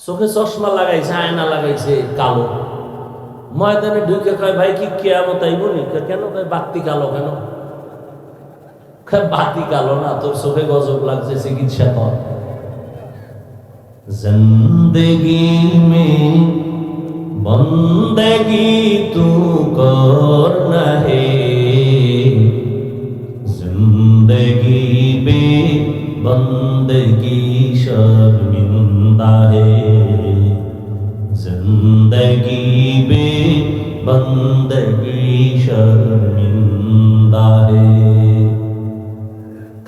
চোখে চশমা লাগাইছে, আয়না লাগাইছে কালো। ময়দানে ঢুকে কয় ভাই কি কিয়ামত আইব নি? কেন? কয় বাতি কালো। কেন? বাতি কালো না, তোর চোখে গজব লাগছে, চিকিৎসা কর। জিন্দেগি মে বন্দেগি তু করনা হে, जिंदगी बे बंदगी शर्मिंदा है, जिंदगी बे बंदगी शर्मिंदा है।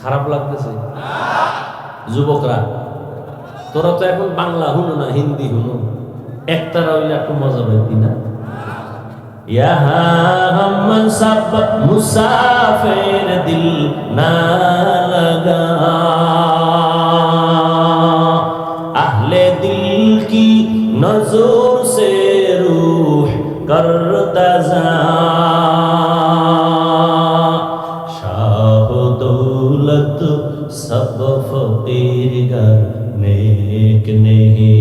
খারাপ লাগতেছে যুবকরা? তোরা তো এখন বাংলা হুনো না, হিন্দি হুনো। একতারা হইলে একটু মজা পাইতি না? यहाँ हम सब मुसाफिर दिल ना लगा, अहले दिल की नजर से रूह करता जा, शाह दौलत सब फकीर गर नेक नहीं,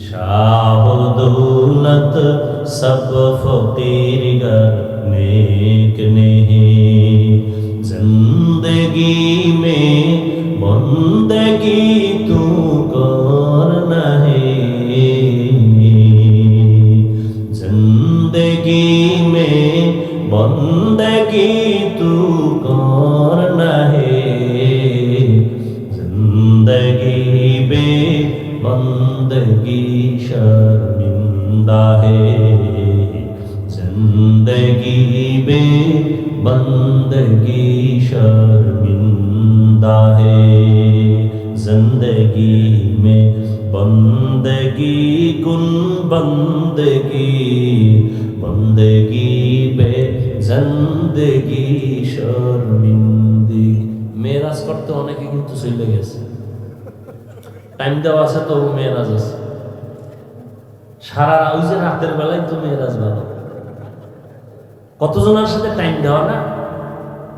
शाह दौलत सब फकीर गर नेक नहीं, जिंदगी में बंदगी तू करना है, जिंदगी में बंदगी तू करना है, जिंदगी बे बंदगी शर्मिंदा है, जिंदगी बे बंदगी शर्मिंदा है, जिंदगी में बंदगी गुन बंदगी, बंदगी बे जिंदगी शर्मिंदगी। মেরাজ করতে অনেকে কিন্তু চলে গেছে, টাইম দেওয়া আছে তো মেরাজ আছে। সারা ওই যে রাতের বেলায় তো মেরাজ ভালো। কতজনের সাথে টাইম দেওয়া না?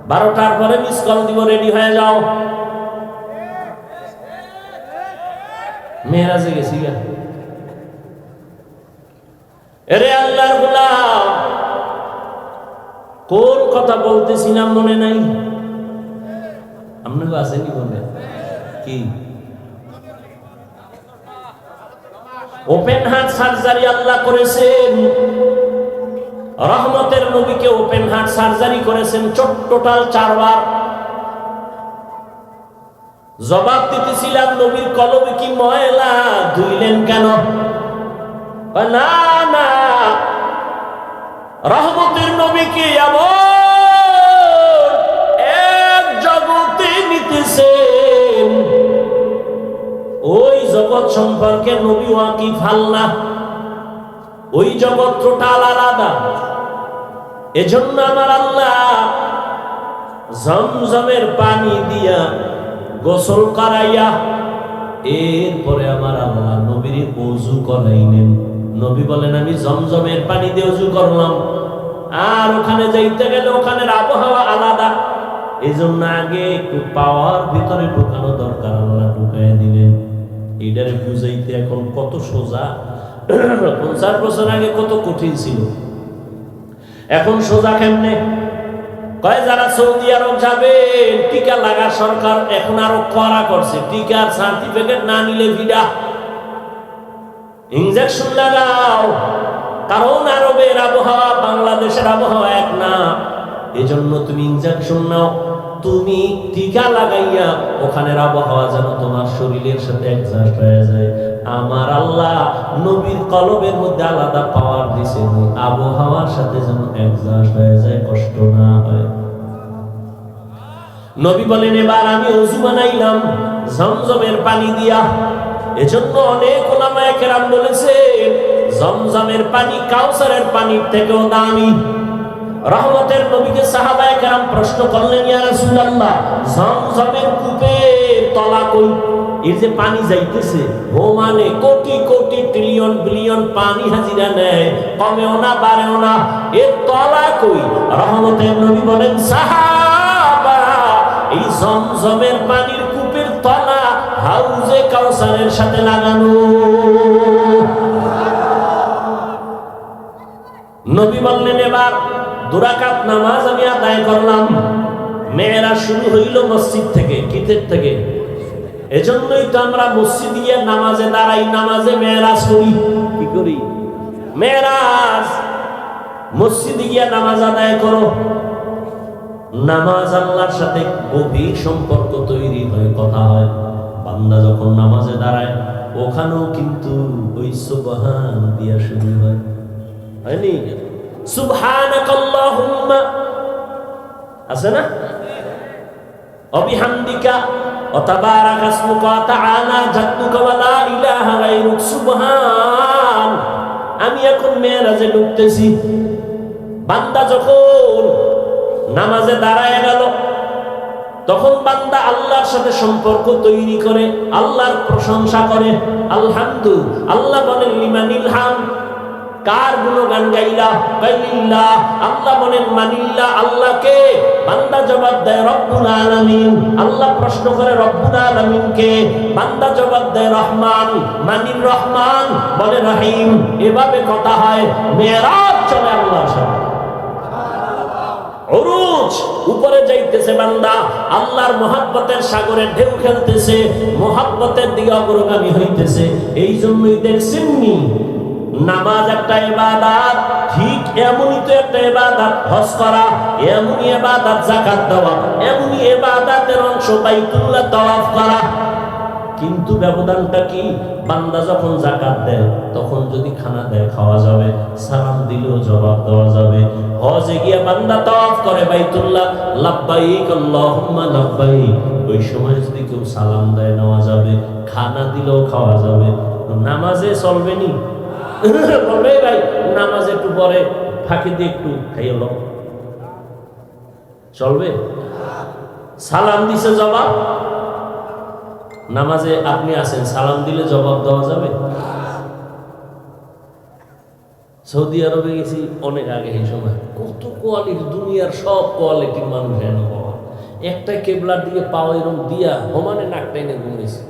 12টার পরে মিস কল দিব, রেডি হয়ে যাও, মেরাজে গেছি গা। এরে আল্লাহর গোলাম, কোন কথা বলতেছিলাম মনে নাই? আপনাকে আসেনি মনে? কি ওপেন হার্ট সার্জারি আল্লাহ করেছেন, রহমতের নবীকে ওপেন হার্ট সার্জারি করেছেন টোটাল 4 বার। জবাব দিতেছিলাম নবীর কলবে কি ময়লা, ধুইলেন কেন? না না, রহমতের নবীকে এমন এক জগতে নিতেছেন, ওই জগৎ সম্পর্কে নবী ওয়াকিফ আল্লাহ, ওই জগৎ টোটাল আলাদা। এজন্য আমার আল্লাহ জমজমের পানি দিয়া গোসল করাইয়া এরপরে আমার আল্লাহ নবীর ওযু করাইলেন। নবী বলেন আমি জমজমের পানি দিয়ে ওযু করলাম, আর ওখানে যাইতে গেলে ওখানের আবহাওয়া আলাদা, এজন্য আগে একটু পাওয়ার ভিতরে ঢুকানো দরকার, আল্লাহ ঢুকাই দিলেন। এইটারে বুঝাইতে এখন কত সোজা, 50 বছর আগে কত কঠিন ছিল, এখন সোজা কেমনে? কয় যারা সৌদি আরব যাবে টিকা লাগা, সরকার এখন আরো কড়া করছে, টিকার সার্টিফিকেট না নিলে ভিডা, ইনজেকশন লাগাও, কারণ আরবের আবহাওয়া বাংলাদেশের আবহাওয়া এক না, এজন্য তুমি ইনজেকশন নাও, তুমি টিকা লাগাইয়া ওখানের আবহাওয়া যেন তোমার শরীরের সাথে অ্যাডজাস্ট হয়ে যায়। আমার আল্লাহ নবীর কলবের মধ্যে আলাদা পাওয়ার দিছে, আবহাওয়ার সাথে যেন অ্যাডজাস্ট হয়ে যায়, কষ্ট না হয়। নবী বলেন এবার আমি ওযু বানাইলাম জমজমের পানি দিয়া। এজন্য অনেক উলামায়ে কেরাম বলেছেন জমজমের পানি কাউসারের পানির থেকেও দামি। রহমতের নবীকে সাহাবায়ে কেরাম প্রশ্ন করলেন, ইয়া রাসূলুল্লাহ জমজমের কূপের তলা কই? এর যে পানি যাইতেছে ও মানে কোটি কোটি ট্রিলিয়ন বিলিয়ন পানি হাজিরা নেয়, কমেও না বাড়েও না, এর তলা কই? রহমতের নবী বলেন সাহাবা এই জমজমের পানির কূপের তলা হাউজে কাউসারের সাথে লাগানো। নবী বললেন এবার 2 রাকাত নামাজ আমি আদায় করলাম। মেয়েরাজ শুরু হইল মসজিদ থেকে। কিসের থেকে? এজন্যই তো আমরা মসজিদে গিয়ে নামাজে দাঁড়াই, নামাজে মেয়েরাজ করি। কি করি? মেয়েরাজ। মসজিদে গিয়ে নামাজ আদায় করো। নামাজ আল্লাহর সাথে গভীর সম্পর্ক তৈরি হয়, কথা হয়। বান্দা যখন নামাজে দাঁড়ায় ওখানেও কিন্তু ওই সুবহান দিয়া শুরু হয়, হয়নি? সুবহানাকাল্লাহুম্মা আছে না? অবিহামদিকা ওয়া তাবারাকা ইসমুকা ওয়া তাআলা জাদ্দুকা ওয়া লা ইলাহা গায়রুক। সুবহান। আমি এখন মেরাজে ঢুকতেছি। বান্দা যখন নামাজে দাঁড়ায় গেল তখন বান্দা আল্লাহর সাথে সম্পর্ক তৈরি করে, আল্লাহর প্রশংসা করে। আলহামদুলিল্লাহ। আল্লাহ বলেন লিমানিল হাম, কার গুণগান গাইলা? গাইলিল্লাহ। আল্লাহ বলেন মানিল্লাহ, আল্লাহকে। বান্দা জবাব দেয় রব্বুল আলামিন। আল্লাহ প্রশ্ন করে রব্বুল আলামিন কে? বান্দা জবাব দেয় রহমান। মানির রহমান, বলে রহিম। এভাবে কথা হয়। মেরাজ চলে আল্লাহর সাথে। উরুজ, উপরে যাইতেছে বান্দা, আল্লাহর মহব্বতের সাগরে ঢেউ খেলতেছে, মহব্বতের দিকে অগ্রগামী হইতেছে। এই জন্যই দেখছেননি নামাজ একটা ইবাদত, ঠিক এমনই তো একটা ইবাদত হজ করা, এমনই ইবাদত যাকাত দেওয়া, এমনই ইবাদতের অংশ বাইতুল্লাহ তাওয়াফ করা। কিন্তু ব্যবধানটা কি? বান্দা যখন যাকাত দেয় তখন যদি খানা দেয় খাওয়া যাবে, সালাম দিলেও জবাব দেওয়া যাবে। হজে গিয়ে বান্দা তাওয়াফ করে বাইতুল্লাহ, লাব্বাইক আল্লাহুম্মা লাব্বাইক, ওই সময় যদি কেউ সালাম দেয় নেওয়া যাবে, খানা দিলেও খাওয়া যাবে। নামাজে চলবে নি? বলবে ভাই নামাজ একটু পরে ফাঁকি দিয়ে একটু খাইয়ে লো, চলবে? সালাম দিছে জবাব, নামাজে আপনি আছেন, সালাম দিলে জবাব দেওয়া যাবে? সৌদি আরবে গেছি অনেক আগে, এই সময় কত কোয়ালিটি, দুনিয়ার সব কোয়ালিটির মানুষ এনে বাবা। একটা কেবলার দিকে পাওয়া এরকম দিয়া সমানে নাকটাই নিয়ে ঘুমিয়েছি।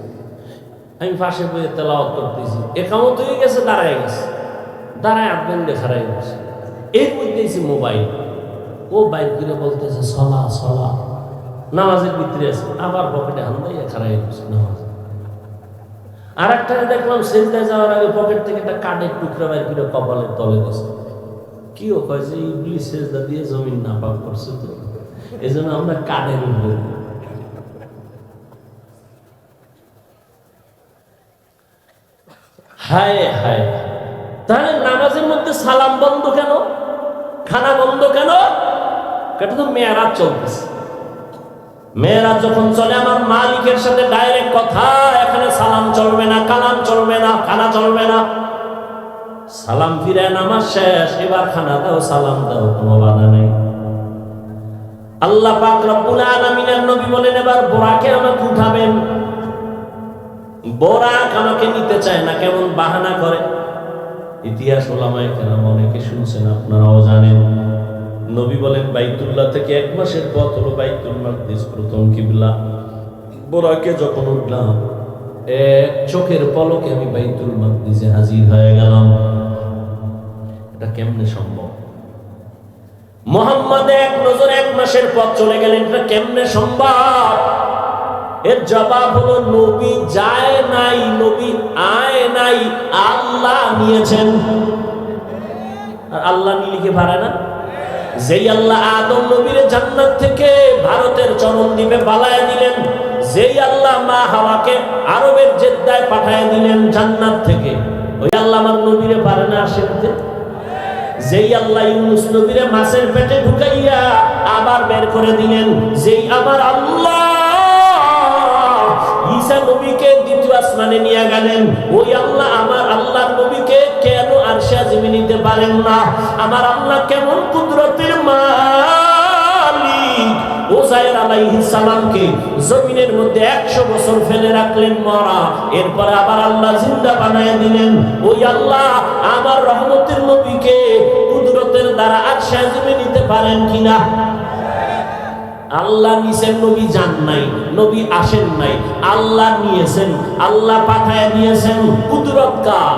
আমি পাশে বইয়ে তেলাওয়াত করতেছি, একামত হয়ে গেছে, দাঁড়ায় গেছে, দাঁড়ায় আফগান দেখা রায় গেছে। এর মধ্যে মোবাইল, ও বাইক করে বলতেছে সলা সলা, নামাজের ভিতরে আছে, আবার পকেটে হান্দাইয়া খারাই গেছে নামাজ। আর একটা দেখলাম সেজদায় যাওয়ার আগে পকেট থেকে একটা কাঠের টুকরা বাইর করে কপালের তলে গেছে। কি ও কয় যে ইবলিস সেজদা দিয়ে জমিন নাপাক করছে, তো এই জন্য আমরা কাঠের উপরে। হায় হায়, তাহলে নামাজের মধ্যে সালাম বন্ধ কেন? খানা বন্ধ কেন? এটা তো মেয়ারাজ চলতেছে। মেয়েরাজ যখন চলে আমার মালিকের সাথে ডাইরেক্ট কথা, এখানে সালাম চলবে না, কালাম চলবে না, খানা চলবে না। সালাম ফিরে নামাজ শেষ, এবার খানা দাও, সালাম দাও, কোনো বাধা নেই। আল্লাহ পাক রব্বুল আলামিনের নবী বলেন এবার বোরাকে আমাকে উঠাবেন। বোরাক আমাকে নিতে চায় না, কেমন বাহানা করে। ইতিহাস ওলামায়ে কেরাম অনেকে শুনছেন, আপনারাও জানেন। নবী বলেন বাইতুল্লাহ থেকে 1 মাসের পথ হলো বাইতুল মাকদিস প্রথম কিবলা। বোরাকে যখন উঠলাম, এক চোখের পলকে আমি বাইতুল মাকদিসে হাজির হয়ে গেলাম। এটা কেমনে সম্ভব? মুহাম্মদ এক নজরে 1 মাসের পথ চলে গেলেন, এটা কেমনে সম্ভব? এর জবাব হলো নবী যায় নাই, নবী আয় নাই, আল্লাহ নিয়েছেন। আর আল্লাহ নিলে কি পারে না? যেই আল্লাহ আদম নবীর জান্নাত থেকে ভারতের চরমদ্বীপে বালায় দিলেন, যেই আল্লাহ মা হাওয়াকে আরবের জেদ্দায় পাঠায় দিলেন জান্নাত থেকে, ওই আল্লাহ আমার নবীরে পারে না আসতে? যেই আল্লাহ ইউনূস নবীরে মাছের পেটে ঢুকাইয়া আবার বের করে দিলেন, যেই আমার আল্লাহ ঈসা নবীকে দ্বিতীয় আসমানে নিয়ে গেলেন, ওই আল্লাহ আমার আল্লাহর নবীকে কেন আরশে আজিমে নিতে পারেন না? আমার আল্লাহ কেমন কুদরতের মালিক! উযাইর আলাইহিস সালামকে জমিনের মধ্যে 100 বছর ফেলে রাখলেন মরা, এরপর আবার আল্লাহ জিন্দা বানায় দিলেন। ওই আল্লাহ আমার রহমতের নবীকে কুদরতের দ্বারা আরশে আজিমে নিতে পারেন কিনা? আল্লাহ নিছেন, নবী যান নাই, নবী আসেন নাই, আল্লাহ নিয়েছেন, আল্লাহ পাঠায় নিয়েছেন। কুদরত কার?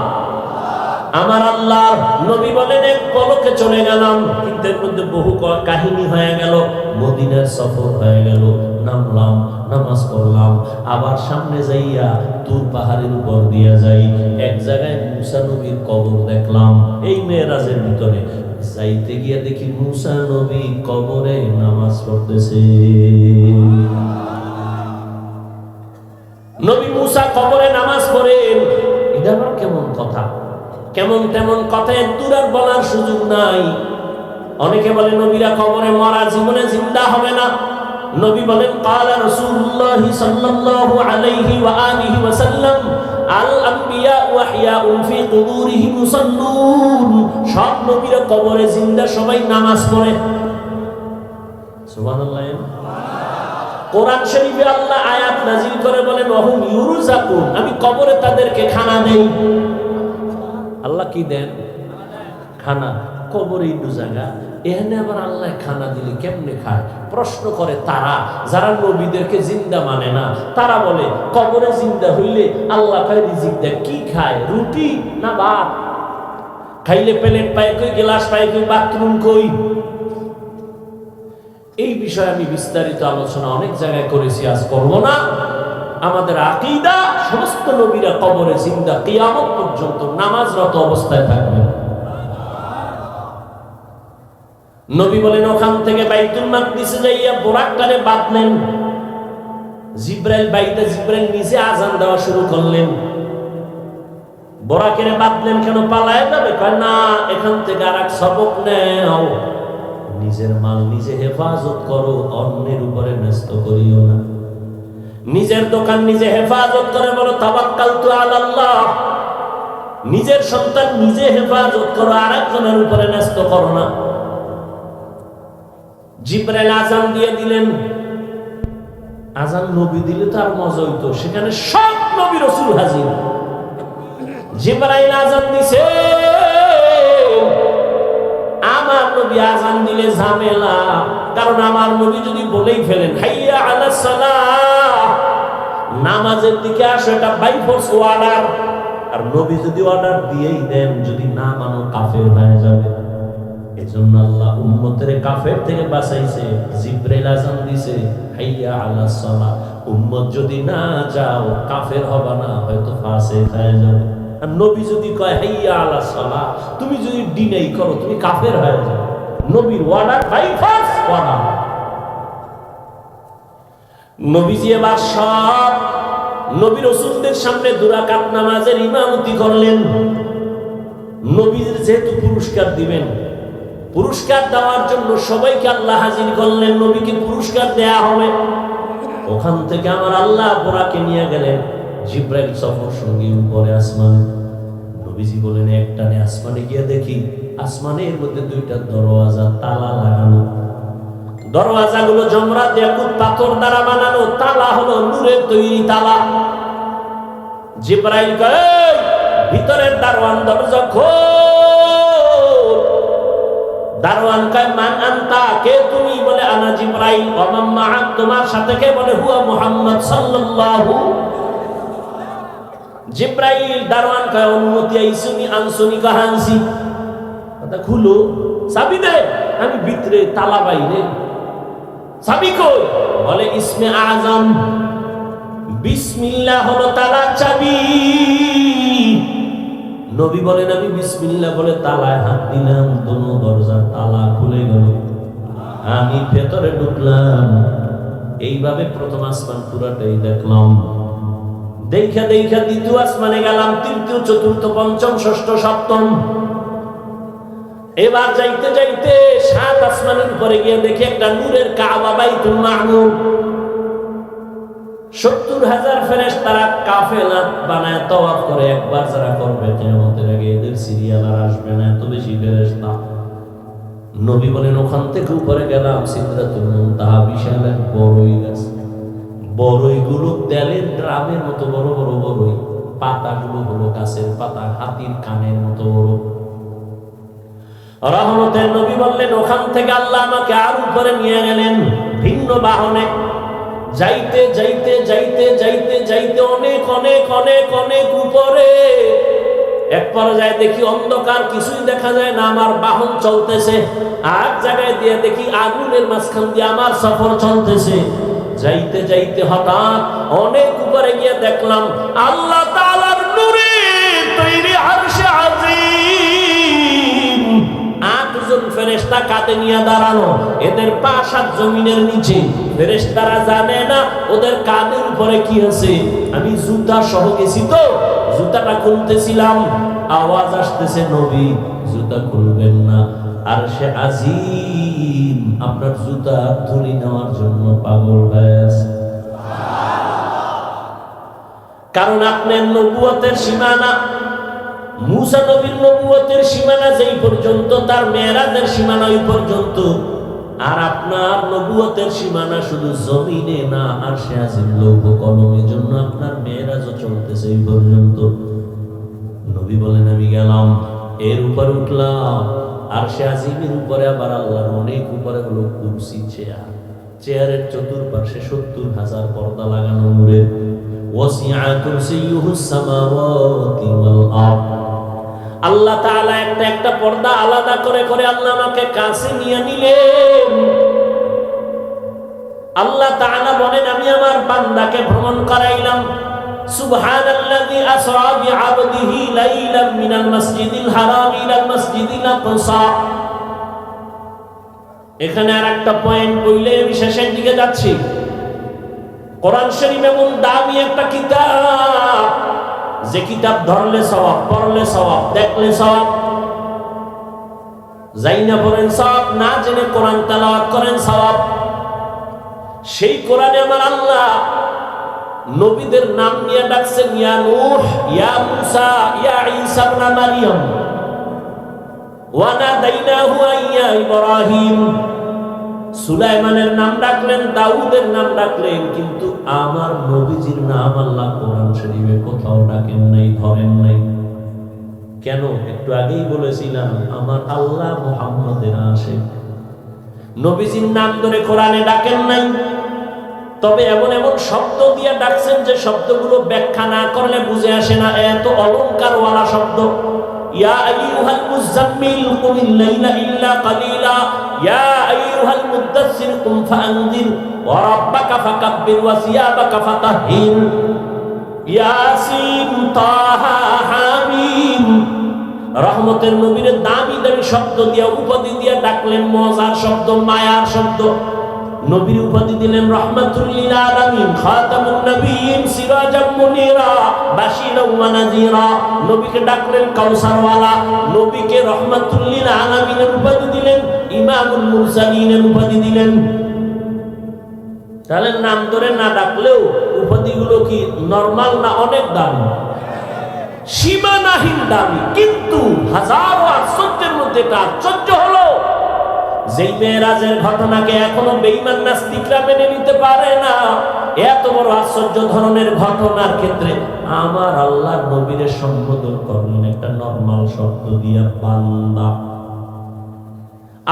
আমার আল্লাহ। নবী বলেন এক পলকে চলে গেলাম, কিন্তু এর মধ্যে বহু কাহিনী হয়ে গেল। মদিনার সফর হয়ে গেল, নামলাম, নামাজ পড়লাম, আবার সামনে যাইয়া তুর পাহাড়ের উপর দিয়া যাই, এক জায়গায় মুসা নবীর কবর দেখলাম। এই মেরাজের ভিতরে যাইতে গিয়া দেখি মুসা নবী কবরে নামাজ পড়তেছে। নবী মুসা কবরে নামাজ পড়েন। এটা আবার কেমন কথা? কেমন তেমন কথা দূর আর বলার সুযোগ নাই। অনেকে বলে নবীরা কবরে মরা, জীবনে জিন্দা হবে না। নবী বলেন ক্বালা রাসূলুল্লাহ সাল্লাল্লাহু আলাইহি ওয়া আলিহি ওয়া সাল্লাম আল আমবিয়া ওয়া হিয়াউন ফি কুবুরিহিম মুসাল্লুন। সব নবীরা কবরে জিন্দা, সবাই নামাজ পড়ে। সুবহানাল্লাহ। কোরআন শরীফে আল্লাহ আয়াত নাযিল করে বলেন ওয়াহুম ইউরযাকুন, আমি কবরে তাদেরকে খানা দেই। আল্লাহ কি দেন? খানা। কবরে একটু জায়গা, এখানে আবার আল্লাহ খানা দিলে কেমনে খায়? প্রশ্ন করে তারা, যারা নবীদেরকে জিন্দা মানে না। তারা বলে কবরে জিন্দা হইলে আল্লাহ খায় রিজিক দেয়। কি খায়? রুটি না ভাত? খাইলে প্লেট পায় কই, গ্লাস পায় কই, বাথরুম কই? এই বিষয়ে আমি বিস্তারিত আলোচনা অনেক জায়গায় করেছি, আজ করব না। আমাদের আকীদা, সমস্ত নবীরা কবরে জিন্দা, কিয়ামত পর্যন্ত নামাজরত অবস্থায় থাকবেন। নবী বলেন ওখান থেকে বাইতুল মাকদিসে যাইয়া বোরাকটারে বাঁধলেন। জিব্রাইল বাইতে, জিব্রাইল নিজে আজান দেওয়া শুরু করলেন। বোরাকেরে বাঁধলেন কেন? পালায় যাবে? কয় না, এখান থেকে আর এক সবক নেও। নিজের মাল নিজে হেফাজত করো, অন্যের উপরে ন্যস্ত করিও না। নিজের দোকান নিজে হেফাজত করে বলো তাওয়াক্কালতু আলাল্লাহ। নিজের সন্তান নিজে হেফাজত করো, আরেকজনের উপরে ন্যস্ত করো না। জিব্রাইল আজান দিয়ে দিলেন। আজান নবী দিলে তো আর মজা হইতো, সেখানে সব নবী রাসূল হাজির। জিব্রাইল আজান দিছে, আমার নবী আজান দিলে ঝামেলা। কারণ আমার নবী যদি বলেই ফেলেন হাইয়া আলাস সালাহ, নামাজের দিকে আসো, এটা বাই ফোর্স অর্ডার। আর নবী যদি অর্ডার দিয়েই দেন, যদি না মানো কাফের হয়ে যাবে। এজন্য আল্লাহ উম্মতের কাফের থেকে বাঁচাইছে। জিব্রাইল আযান দিছে হাইয়া আলাস সালাহ, উম্মত যদি না যাও কাফের হবে না, হয়তো ফাসিক হয়ে যাবে। আর নবী যদি কয় হাইয়া আলাস সালাহ, তুমি যদি ডিনাই করো, তুমি কাফের হয়ে যাবে। নবীর অর্ডার বাই ফোর্স অর্ডার। নবীজি এবার সব নবী রাসূলদের সামনে দুরাকাত নামাজের ইমামতি করলেন। নবীদের যেহেতু পুরস্কার দিবেন, পুরস্কার দেওয়ার জন্য সবাইকে আল্লাহ হাজির করলেন। নবীকে পুরস্কার দেয়া হবে। ওখান থেকে আমার আল্লাহ বোরাকে নিয়ে গেলেন। জিব্রাইল সফর সঙ্গী উপরে আসমানে। নবীজি বলেন একটানে আসমানে গিয়ে দেখি আসমানের মধ্যে দুইটা দরওয়াজা তালা লাগানো। দরওয়াজাগুলো জমরাত ইয়াকুত পাথর দ্বারা বানানো। তালা হলো নূরের তৈরি তালা। জিব্রাইল কয় ভিতরের দারওয়ান দরজা খোল। দারওয়ান কয় মান আনতা, কে তুমি? বলে আনা জিব্রাইল। ওয়া মান মা'আক, তোমার সাথে কে? বলে হুয়া মুহাম্মদ সাল্লাল্লাহু। জিব্রাইল দারওয়ান কয় অনুমতি আইসুনি আনসুনি কাহানসি। কথা খুলো, চাবি দে। আমি ভিতরে, তালা বাইরে, চাবি কই? বলে ইসমে আজম, বিসমিল্লাহ হলো তালার চাবি। নবী বলেন আমি বিসমিল্লাহ বলে তালায় হাত দিলাম, দোনো দরজার তালা খুলে গেল। আমি ভেতরে ঢুকলাম। এইভাবে প্রথম আসমান পুরাটাই দেখলাম। দেখা দেখা দ্বিতীয় আসমানে গেলাম, তৃতীয়, চতুর্থ, পঞ্চম, ষষ্ঠ, সপ্তম। এবার যাইতে যাইতে সাত আসমানের উপরে গিয়ে দেখি একটা নূরের কাবা, বাইতুল মামুর। ৭০,০০০ ফেরেশতারা কাফেলা বানায় তাওয়াফ করে। একবার যারা করবে কিয়ামতের আগে এদের সিরিয়াল আর আসবে না, এত বেশি ফেরেশতা। নবী বলেন ওখান থেকে উপরে গেলাম সিদরাতুল মুনতাহা, বিশাল এক বড়ই গাছ। বড়ইগুলো তেলের ড্রামের মতো বড় বড় বড়ই। পাতাগুলো হলো গাছের পাতা, হাতির কানের মতো বড়। রহমতের নবী বললেন ওখান থেকে আল্লাহ আমাকে আর উপরে নিয়ে গেলেন। ভিন্ন বাহনে যাইতে যাইতে যাইতে যাইতে যাইতে অনেক অনেক অনেক অনেক উপরে এক পর্যায়ে দেখি অন্ধকার, কিছুই দেখা যায় না, আমার বাহন চলতেছে। আর জায়গায় দিয়ে দেখি আগুনের মাঝখান দিয়ে আমার সফর চলতেছে। যাইতে যাইতে হঠাৎ অনেক উপরে গিয়ে দেখলাম আল্লাহ তাআলার নূরে তৈরি আরশে আজিম, 8 জন ফেরেশতা কাঁধে নিয়ে দাঁড়ানো, এদের পা 7 জমিনের নিচে। ফেরেশতারা জানে না ওদের কাঁধের উপরে কি আছে। আমি জুতা সহ গেছি তো, জুতাটা খুলতেছিলাম, আওয়াজ আসতেছে নবী জুতা খুলবেন না, আরশে আজিম আপনার জুতা ধুলি নেওয়ার জন্য পাগল হয়ে আছে। কারণ আপনার নবুয়তের সীমানা, মুসা নবীর নবুয়তের সীমানা যেই পর্যন্ত, তার মেরাজের সীমানা ওই পর্যন্ত। আর আপনার নবুয়তের সীমানা শুধু জমিনে না, আরশে আজিম লৌহ কলমের জন্য আপনার মেরাজও চলতেছে এই পর্যন্ত। নবী বলেন আমি গেলাম, এর উপরে উঠলাম, আরশে আজিমের উপরে আবার আল্লাহর অনেক উপরে হলো কুরসি, চেয়ার। চেয়ারের চতুর্পাশে 70,000 পর্দা লাগানো নূরের। ওয়াসিআ কুরসিয়ুহুস সামাওয়াতি ওয়াল আরদ। আল্লাহ তাআলা একটা একটা পর্দা আলাদা করে করে আল্লাহ আমাকে কাছে নিয়ে নিলেন। আল্লাহ তাআলা বলেন আমি আমার বান্দাকে ভ্রমণ করাইলাম। সুবহানাল্লাযী আসরা বিআবদিহি লাইলাম মিনাল মাসজিদিল হারাম ইলাল মাসজিদিল আকসা। এখানে আরেকটা পয়েন্ট বললে আমি শেষের দিকে যাচ্ছি। কোরআন শরীফ এমন দামি একটা কিতাব, যে কিতাব ধরলে সওয়াব, পড়লে সওয়াব, দেখলে সওয়াব। যাই না পড়েন সওয়াব, না জেনে কোরআন তেলাওয়াত করেন সওয়াব। সেই কোরআনে আমার আল্লাহ নবীদের নাম নিয়ে ডাকছেন, ইয়া নূহ, ইয়া মুসা, ইয়া ঈসা ইবনে মারইয়াম, ওয়া নাদাইনাহু ইয়া ইব্রাহিম। সুলাইমানের নাম ডাকলেন, দাউদের নাম ডাকলেন, কিন্তু আমার নবীজির নাম আল্লাহ কোরআন শরীফে কোথাও ডাকেন নাই, ধরেন নাই। কেন? একটু আগেই বলেছিলাম আমার আল্লাহ মুহাম্মাদের আশিক। নবীজির নাম ধরে কোরআনে ডাকেন নাই, তবে এমন এমন শব্দ দিয়ে ডাকছেন যে শব্দগুলো ব্যাখ্যা না করলে বুঝে আসে না, এত অলংকারওয়ালা শব্দ। ইয়া আইয়ুহাল মুযাম্মিল কুমিল লাইলা ইল্লা কালিলা, ইয়া আইয়ুহাল মুদ্দাসসির কুম ফাআনযির ওয়া রাব্বাকা ফাকাব্বির ওয়া সিয়াবাকা ফাতাহহির। ইয়াসিন, তাহা, হামিম। রহমতের নবীর দামি দামি শব্দ দিয়া, উপাধি দিয়া ডাকলেন, মজার শব্দ, মায়ার শব্দ। নবীর উপাধি দিলেন রাহমাতুল লিল আলামিন, খাতামুন নবিয়্যিন, সিরাজাম মুনীরা, বাশীরাও ওয়া নাযীরা। নবীকে ডাকলেন কাউসারওয়ালা। নবীকে রাহমাতুল লিল আলামিনের উপাধি দিলেন, ইমামুল মুরসালিনের উপাধি দিলেন। তাহলে নাম ধরে না ডাকলেও উপাধিগুলো কি নরমাল না অনেক দামি? সীমানাহীন দামি। কিন্তু হাজারো আশ্চর্যের মধ্যে একটা আশ্চর্য হলো, যেই মেরাজের ঘটনাকে এখনো বেঈমান নাস্তিকরা মেনে নিতে পারে না, এত বড় আশ্চর্য ধরনের ঘটনার ক্ষেত্রে আমার আল্লাহর নবীরে সম্বোধন করলেন একটা নরমাল শব্দ দিয়া, বান্দা।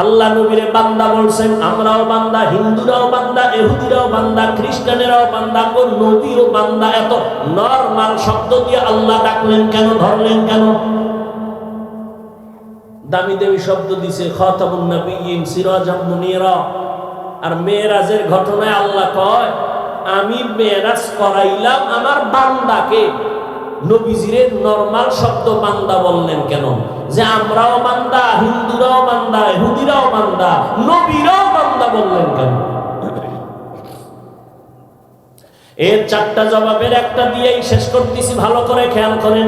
আল্লাহ নবীরে বান্দা বলছেন। আমরাও বান্দা, হিন্দুরাও বান্দা, ইহুদিরাও বান্দা, খ্রিস্টানেরাও বান্দা, ও নবীও বান্দা। এত নরমাল শব্দ দিয়ে আল্লাহ ডাকলেন কেন, ধরলেন কেন? দামি দামি শব্দ দিছে, খাতামুন নবিয়্যিন, সিরাজাম মুনীরা। আর মেরাজের ঘটনায় আল্লাহ কয় আমি মেরাজ করাইলাম আমার বান্দাকে। নবীজিরে নরমাল শব্দ বান্দা বললেন কেন? যে আমরাও বান্দা, হিন্দুরাও বান্দা, ইহুদিরাও বান্দা, নবীরাও বান্দা বললেন কেন? এর 4টা জবাবের একটা দিয়েই শেষ করতেছি, ভালো করে খেয়াল করেন।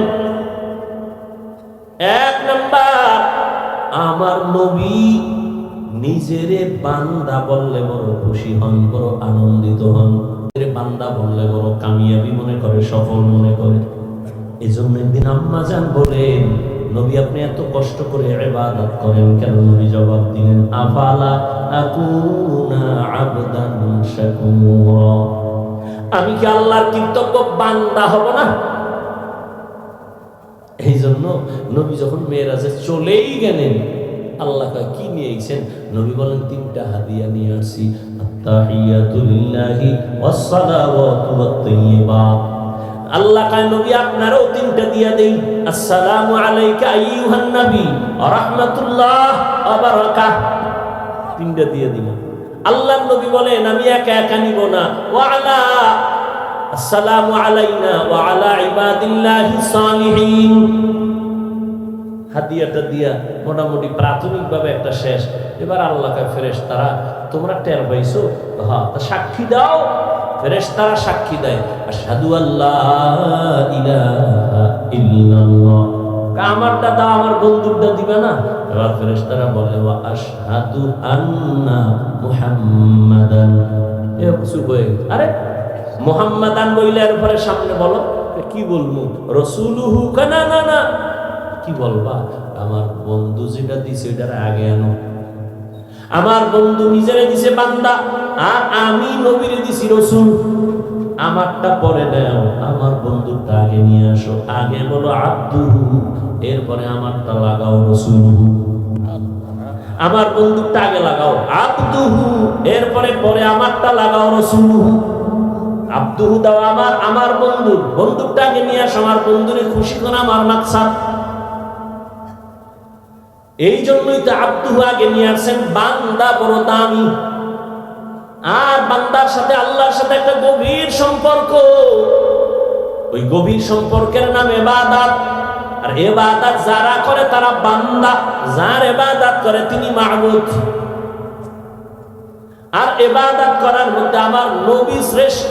1 নাম্বার, আমার নবী নিজেরে বান্দা বললে বড় খুশি হন, বড় আনন্দিত হন। বান্দা বললে বড় কামিয়াবি মনে করে, সফল মনে করে। এই জন্য একদিন আম্মা জান বলেন, নবী আপনি এত কষ্ট করে ইবাদত করেন কেন? নবী জবাব দিলেন, আফালা আকুনা আবদান শাকুরা। আমি কি আল্লাহর কৃতজ্ঞ বান্দা হব না? এই জন্য নবী যখন মেরাজে চলেই গেলেন, আল্লাহ কি নিয়ে গেছেন? নবী বলেন 3টা হাদিয়া নিয়ে আসছি। আত-তাহিয়াতু লিল্লাহি ওয়াস-সালাওয়াতু ওয়াত-তাইয়্যিবাত। আল্লাহ কয় নবী আপনারও তিনটা দিয়া দেই, আসসালামু আলাইকা আইয়ুহান নবী ওয়া রাহমাতুল্লাহ ওয়া বারাকাতুহু, তিনটা দিয়ে দিলাম। আল্লাহর নবী বলেন আমি একা একা নিব না, ওয়া আলা আসসালামু আলাইনা ওয়া আলা ইবাদিল্লাহিস সালিহিন। হাদিয়াটা দিয়া মোটামুটি প্রাথমিকভাবে একটা শেষ। এবার আল্লাহ কয় ফেরেশতারা তোমরা টের পাইছো? হ্যাঁ, তা সাক্ষী দাও। ফেরেশতারা সাক্ষী দেয়, আশহাদু আল্লা ইলাহা ইল্লাল্লাহ। আমারটা দাও, আমার বন্ধুরটা দিবে না? এবার ফেরেশতারা বলে ওয়া আশহাদু আন্না মুহাম্মাদান। চুপ হয়ে গেছে। আরে মুহাম্মাদান বইলে এরপরে সামনে বলো, কি বলবো? রাসূলুহু। না না না, কি বলবা? আমার বন্ধু যেটা দিছে ওইটার আগে আনো। আমার বন্ধু নিজেরে দিছে বান্দা, আর আমি নবীরে দিছি রাসূল। আমারটা পরে দাও, আমার বন্ধুটা আগে নিয়ে আসো। আগে বলো আব্দুহু, এরপরে আমারটা লাগাও রাসূলুহু। আমার বন্ধুটা আগে লাগাও আব্দুহু, এরপরে পরে আমারটা লাগাও রাসূলুহু। আব্দুহু দাও আমার বন্ধুটা আগে নিয়ে আসো। আমার বন্ধুরে খুশি করা আমার মাকসাদ। এই জন্যই তো আব্দুহু আগে নিয়ে আসছেন। বান্দা বড় দামি, আর বান্দার সাথে আল্লাহর সাথে একটা গভীর সম্পর্ক। ওই গভীর সম্পর্কের নাম ইবাদত। আর ইবাদত যারা করে তারা বান্দা, যার ইবাদত করে তিনি মাবুদ। আর ইবাদত করার মধ্যে আমার নবী শ্রেষ্ঠ।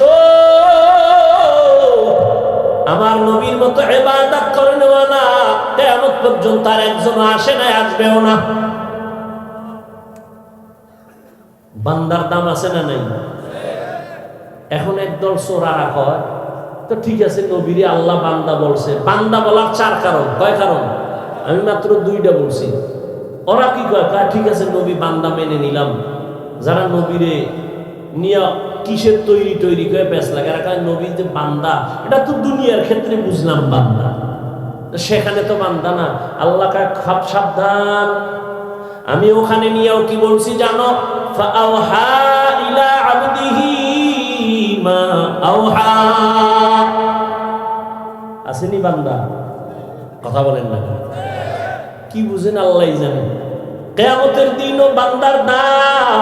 আমার নবীর মতো ইবাদত করেন না, কিয়ামত পর্যন্ত আর একজন আসে না, আসবেও না। বান্দার দাম আছে না নাই? এখন একদল চোরারা কয় তো ঠিক আছে, নবীরে আল্লাহ বান্দা বলছে। বান্দা বলার চার কারণ, কয় কারণ? আমি মাত্র দুইটা বলছি। ওরা কি কয়? ঠিক আছে নবী বান্দা মেনে নিলাম। যারা নবীরে নিয়ে কিসের তৈরি করে বেশ লাগে, নবী যে বান্দা, এটা তো দুনিয়ার ক্ষেত্রে বুঝলাম বান্দা, সেখানে তো বান্দা না। আল্লাহ কায় খাপ সাবধান। আমি ওখানে নিয়েও কি বলছি জানো? ফাআওহা ইলা আবদিহি মা আওহা। আসেনি বান্দা? কথা বলেন না, কি বুঝেন আল্লাহই জানে। কিয়ামতের দিনও বান্দার দাম।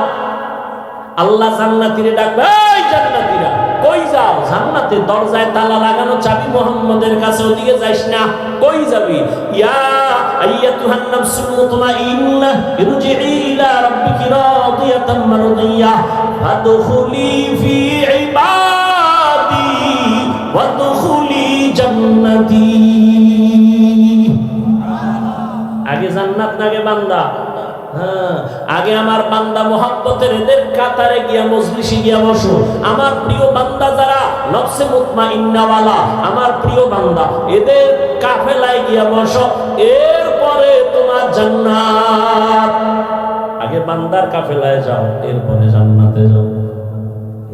আল্লাহ জান্নাতীরে ডাকবে, এই জান্নাতীরা কই যাও? জান্নাতের দরজায় তালা লাগানো, চাবি মুহাম্মদের কাছে, ওদিকে যাইস না। কই যাবি? ইয়া আইয়াতুহান নাফসুল মুতমাইন্নাহ ইরজিই ইলা রাব্বিকি রাদিয়াতাম মারদিয়াহ ফাদখুলি ফি ইবাদি ওয়াদখুলি জান্নাতি। আগে জান্নাত নাগে বান্দা? হ্যাঁ, আগে আমার বান্দা মোহাব্বতের এদের কাতারে গিয়া মজলিসে গিয়া বসো। আমার প্রিয় বান্দা যারা নফসে মুতমাইন্না ওয়ালা, আমার প্রিয় বান্দা, এদের কাফেলায় গিয়া বসো। এরপরে তোমার জান্নাত। আগে বান্দার কাফেলায় যাও, এরপরে জান্নাতে যাও।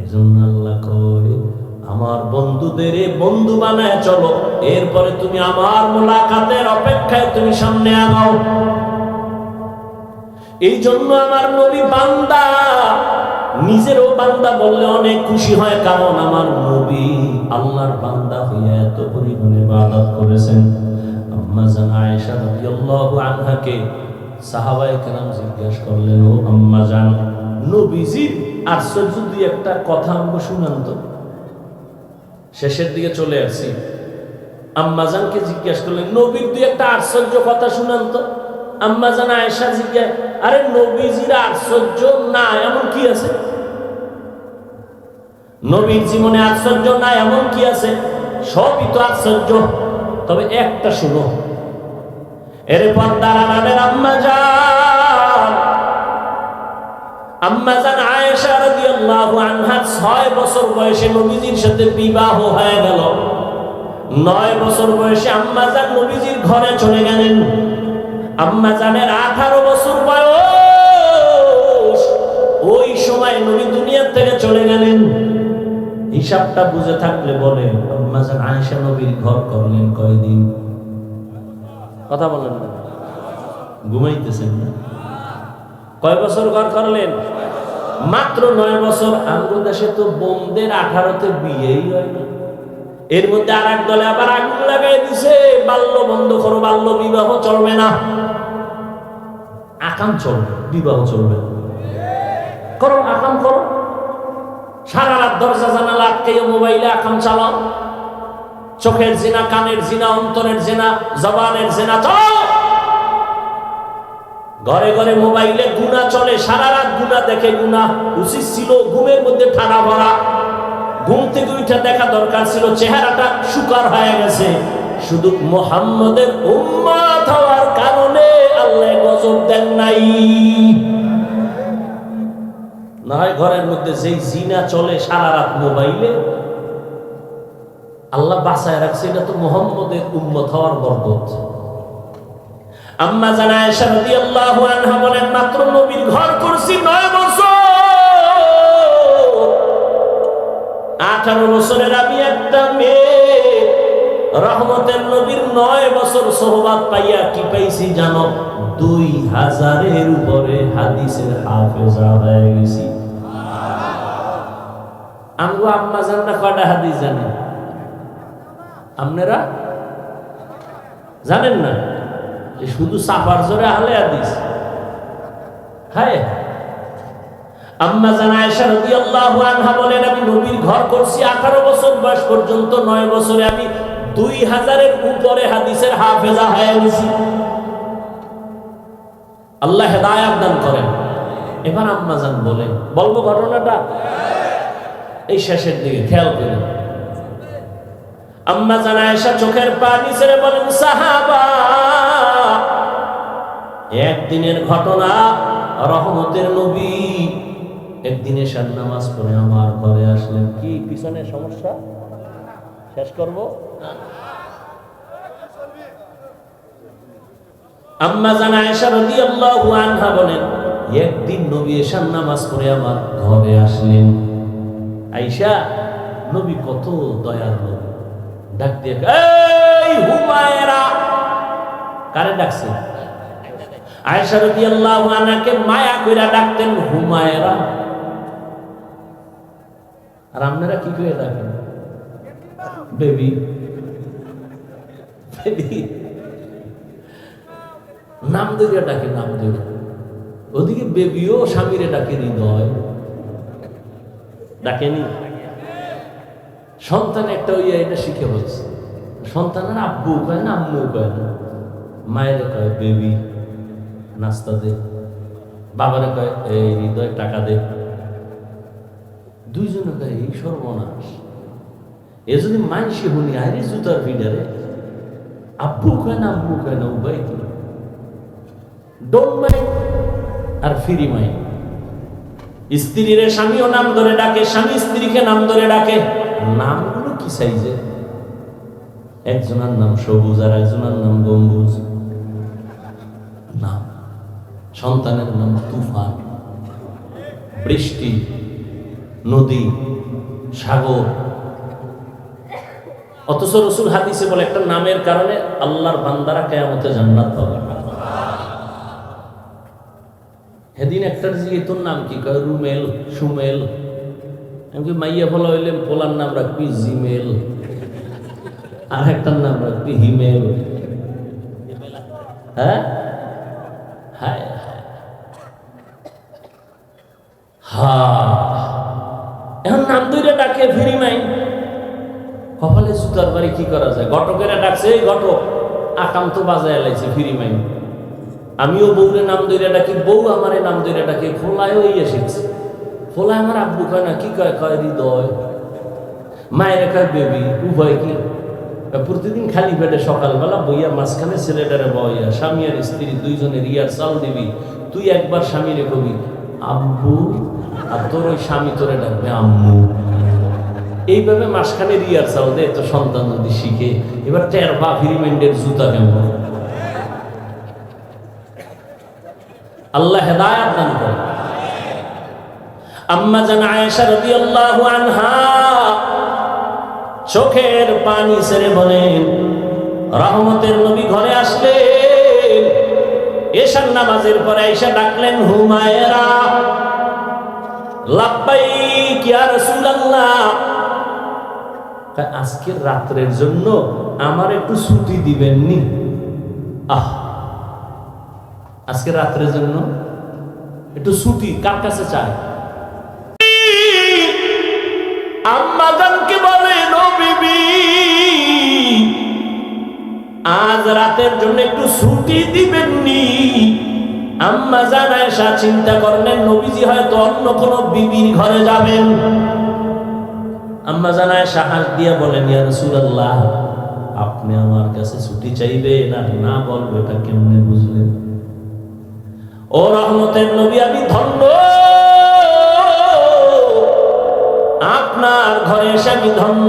এজন্য আল্লাহ কয় আমার বন্ধুদের বন্ধু বানায় চলো, এরপরে তুমি আমার মুলাকাতের অপেক্ষায় তুমি সামনে আগাও। এই জন্য আমার নবী বান্দা, নিজেরও বান্দা বললে অনেক খুশি হয়, কারণ আমার নবী আল্লাহর বান্দা হইয়া এত পরিমাণে ইবাদত করেছেন। আম্মা জান আয়েশা রাদিয়াল্লাহু আনহাকে সাহাবায়ে কেরাম জিজ্ঞাসা করলেন, ও আম্মা জান, নবীজির আশ্চর্য দুই একটা কথা আমাকে শুনান তো। শেষের দিকে চলে আসছি। আম্মা জানকে জিজ্ঞাসা করলেন, নবীর দুই একটা আশ্চর্য কথা শুনান তো। আম্মা জান আয়েশা জিজ্ঞাসা, আরে নবীজির আশ্চর্য না এমন কি আছে? নবীর জীবনে আশ্চর্য না এমন কি আছে? সবই তো আশ্চর্য, তবে একটা শুনো। এরপর দাঁড়ানের আম্মা জান আয়েশা রাদিয়াল্লাহু আনহা 6 বছর বয়সে নবীজির সাথে বিবাহ হয়ে গেল। 9 বছর বয়সে আম্মা জান নবীজির ঘরে চলে গেলেন। আম্মা জানের 18 বছর বয়স, ওই সময় নবী দুনিয়া থেকে চলে গেলেন। হিসাবটা বুঝে থাকলে বলে আম্মা জান আয়েশা নবীর ঘর করলেন কয়দিন? কথা বলেন না, ঘুমাইতেছেন না? কয় বছর ঘর করলেন? মাত্র 9 বছর। আমাদের দেশে তো বোনদের 18তে বিয়েই হয় না। এর মধ্যে আর এক দলে আবার আগুন লাগাই দিছে, বাল্য বন্ধ করো, বাল্য বিবাহ চলবে না, আকাম চলবে, বিবাহ চলবে না। করো, আকাম করো, সারা রাত দরজা জানালা আটকে মোবাইলে আকাম চালাও, চোখের জিনা, কানের জিনা, অন্তরের জিনা, জবানের জিনা চালাও। ঘরে ঘরে মোবাইলে গুনাহ চলে, সারা রাত গুনাহ দেখে। গুনাহ উচিত ছিল ঘুমের মধ্যে ঠাড়া ভরা, ঘুম থেকে উঠে দেখা দরকার ছিল, চেহারাটা শুকার হয়ে গেছে। শুধু মুহাম্মদের উম্মত হওয়ার কারণে আল্লাহ গজব দেন নাই। না হয় ঘরের মধ্যে যেই জিনা চলে সারা রাত মোবাইলে, আল্লাহ বাঁচায় রাখছে, এটা তো মুহাম্মদের উম্মত হওয়ার বরকত। আম্মা জান আয়েশা রাদিয়াল্লাহু আনহা বলেন, মাত্র নবীর ঘর করছি 9 বছর। 18 বছরের আমি একটা মেয়ে, রহমতের নবীর 9 বছর সোহবাত পাইয়া কি পাইছি জানো? 2000-এর উপরে হাদিসের হাফেজা হয়ে গেছি। আমগো আম্মা জানরা কয়টা হাদিস জানেন? আপনারা জানেন না? শুধু সাফার জোরে আহলে হাদিস। হ্যাঁ, আম্মা জান আয়েশা রাদিয়াল্লাহু আনহা বলেন, আমি নবীর ঘর করছি 18 বছর বয়স পর্যন্ত। 9 বছরে আমি 2000-এর উপরে হাদিসের হাফেজা হয়ে গেছি। আল্লাহ হেদায়েত দান করেন। এবার আম্মা জান বলেন, বলবো ঘটনাটা এই শেষের দিকে, খেয়াল করুন। আম্মা জান আয়েশা চোখের পানি ছেড়ে বলেন, সাহাবা, একদিনের ঘটনা, রহমতের নবী একদিন এশার নামাজ পড়ে আমার ঘরে আসলেন। কি পিছনে সমস্যা? শেষ করব। আম্মা জান আয়েশা রাদিয়াল্লাহু আনহা বলেন, একদিন নবী এশার নামাজ পড়ে আমার ঘরে আসলেন। আয়েশা, নবী কত দয়ার নবী, ডাক দিয়ে, এই হুমায়রা। কারে ডাকছে? আয়েশা রাদিয়াল্লাহু আনহাকে মায়া কইরা ডাকতেন হুমায়রা। আর আপনারা কি করে ডাকেন? বেবি, বেবি, নাম ধরে ডাকে, নাম ধরে। ওদিকে বেবিও স্বামীরে ডাকে হৃদয়, ডাকেনি? সন্তান একটা ওই এটা শিখে বলছে, সন্তানের আব্বু কয় না, আম্মু কয় না, মায়ের কয় বেবি, নাস্তা দে। বাবারে কয় এই হৃদয় টাকা দে। দুইজনে কয় এই সর্বনাশ। এ যদি মানসি শুনি আরে জুতার ভিড়ারে, আব্বু কয় না, আম্মু কয় না, উভয় কি? ডোন্ট মাইন্ড আর ফ্রি মাইন্ড। স্ত্রীরে স্বামীও নাম ধরে ডাকে, স্বামী স্ত্রীকে নাম ধরে ডাকে। নামগুলো কি সাইজে? একজনের নাম সবুজ আর একজনের নাম গম্বুজ। নাম সন্তানের নাম তুফান, বৃষ্টি, নদী, সাগর। অথচ রাসূল হাদিসে বলে একটা নামের কারণে আল্লাহর বান্দারা কিয়ামতে জান্নাত পাবে। সেদিন একটার জিজ্ঞেস তোর নাম কি? কয় রুমেল, সুমেল। আমি মাইয়া ফলা হইলে পোলার নাম রাখবি জিমেল, আর একটার নাম রাখবি হিমেল। হ্যাঁ, হায় এখন নাম দুইটা ডাকে ফ্রি মাইন্ড। কপালে সুতার বাড়ি কি করা যায়? ঘটকেরা ডাকছে, এই ঘটক, আকাম তো বাজায় লাইছে ফ্রি মাইন্ড। আমিও বউরে নাম ধরে ডাকি, বউ আমারে নাম ধরে ডাকে। ফোলায়ও এসেছে, ফোলায় আমার আব্বু কয় না, কি কয়? কয় হৃদয়। মায়ের কয় বেবি, উভয় কি? প্রতিদিন খালি পেটে সকালবেলা বইয়া মাঝখানে ছেলেটারে বইয়া, স্বামী আর স্ত্রী দুইজনের ইয়ার চাল দিবি। তুই একবার স্বামীরে কবি আব্বু, আর তোর ওই স্বামী তোরে ডাকবে আম্মু। এইভাবে মাঝখানে রিয়ার চাল দেয় তো সন্তান যদি শিখে। এবার টের পা ফিরিমেন্টের জুতা কেমন। আল্লাহ হেদায়েত দান করে। আম্মা জান আয়েশা রাদিয়াল্লাহু আনহা চোখের পানি ছেড়ে বলেন, রহমতের নবী ঘরে আসলেন। এশার নামাজের পরে আয়েশা ডাকলেন হুমায়রা। লাব্বাইক ইয়া রাসূলুল্লাহ, আজকের রাত্রের জন্য আমার একটু ছুটি দিবেননি? আজকে রাত্রের জন্য একটু ছুটি কার কাছে চায়? আম্মা জানকে বলে, নবী আজ রাতের জন্য একটু ছুটি দিবেননি? আম্মা জান আয়েশা চিন্তা করলেন নবীজি হয়তো অন্য কোন বিবির ঘরে যাবেন। আম্মা জান আয়েশা হাত দিয়ে বলেন, ইয়া রাসূলুল্লাহ, আপনি আমার কাছে ছুটি চাইবেন আর না বলবো এটা কেমনে বুঝলেন? ও রহমতের নবী, আমি ধন্য, আপনার ঘরে এসে আমি ধন্য।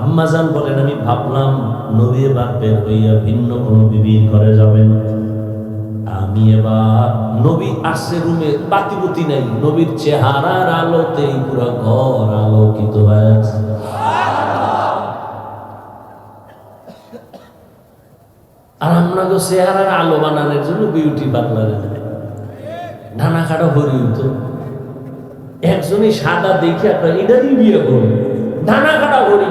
আম্মা জান বলেন, আমি ভাবলাম নবী এবার বের হইয়া ভিন্ন কোন বিবির ঘরে যাবেন। আমি এবার নবী আসছে, রুমে বাতিবুতি নাই, নবীর চেহারার আলোতেই পুরো ঘর আলোকিত হয়ে আছে। আর আমরা তো চেহারার আলো বানানোর জন্য বিউটি পার্লারে যাই, ঢানা কাটা ভরি হইতো। একজনই সাদা দেখে আপনার এটারই বিয়ে করবে, ঢানা কাটা ভরি।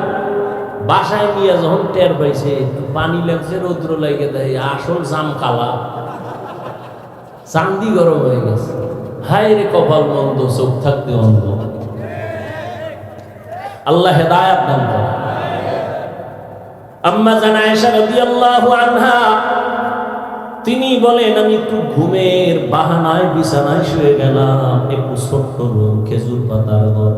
বাসায় নিয়ে যখন টের পাইছে একটু পানি লাগছে, রৌদ্র লাগে দেয়, আসল জাম কালা, চান্দি গরম হয়ে গেছে। হায় রে কপাল মন্দ, চোখ থাকতে অন্ধ। আল্লাহ হেদায়েত দান করেন। আম্মা জান আয়েশা রাদিয়াল্লাহু আনহা তিনি বলেন, আমি একটু ঘুমের বাহানায় বিছানায় শুয়ে গেলাম। একটু ছোট্ট রুম, খেজুর পাতার ঘর,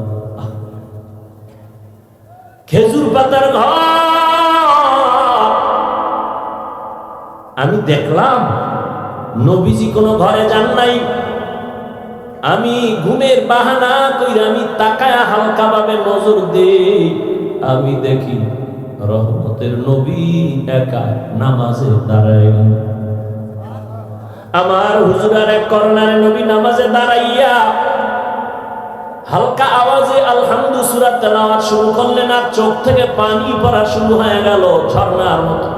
খেজুর পাতার ঘর। আমি দেখলাম নবীজি কোনো ঘরে যান নাই। আমি ঘুমের বাহানা কইরা আমি তাকায়া হালকা ভাবে নজর দেই, আমি দেখি রহমতের নবী একা নামাজে দাঁড়ায়। আমার হুজুরার এক কর্নারে নবী নামাজে দাঁড়াইয়া হালকা আওয়াজে আলহামদু সূরা তেলাওয়াত শুরু করলেন, আর চোখ থেকে পানি পড়া শুরু হয়ে গেল ঝর্ণার মতো।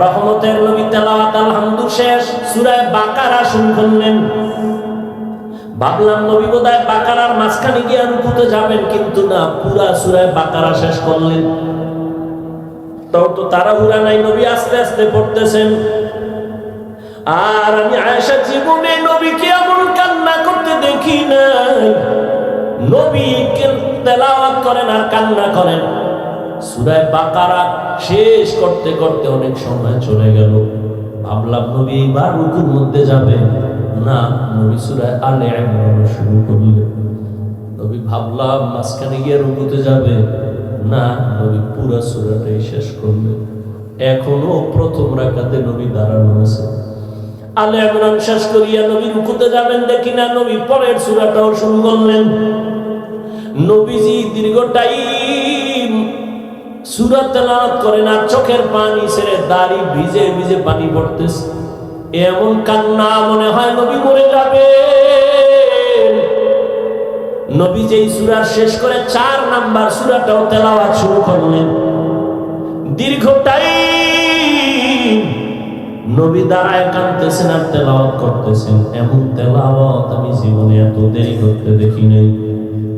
রহমতের নবী তেলাওয়াত আলহামদু শেষ, সূরা বাকারা শুরু করলেন। ভাবলাম নবী বোধহয় বাকারার মাঝখানে গিয়ে রুকুতে যাবেন, কিন্তু না, পুরা সূরা বাকারা শেষ করলেন। তাও তো তাড়াহুড়া নাই, নবী আস্তে আস্তে পড়তেছেন। আর আমি আয়েশা জীবনে নবীকে এমন কান্না করতে দেখি নাই। নবী তেলাওয়াত করেন আর কান্না করেন। সূরা বাকারা শেষ করতে করতে অনেক সময় চলে গেল। ভাবলাম নবী এইবার রুকুর মধ্যে যাবে, না, নবী সূরা আলে ইমরান শুরু করলেন। নবী ভাবলাম মাঝখানে গিয়ে রুকুতে যাবে, না, নবী পুরা সূরাটাই শেষ করলেন। এখনো প্রথম রাকাতে নবী দাঁড়ানো আছে। আলে ইমরান শেষ করিয়া নবী রুকুতে যাবেন, দেখি না নবী পরের সূরাটাও শুরু করলেন। নবীজি দীর্ঘ টাইম সূরা তেলাওয়াত করেন আর চোখের পানি ছেড়ে দাড়ি ভিজে ভিজে পানি পড়তেছে। এমন কান্না, মনে হয় নবী মরে যাবে। নবী যেই সূরা শেষ করে 4 নাম্বার সূরাটাও তেলাওয়াত শুরু করলেন। দীর্ঘ টাইম নবী দাঁড়ায় কাঁদতেছেন আর তেলাওয়াত করতেছেন। এমন তেলাওয়াত আমি জীবনে এত দেরি করতে দেখি নাই।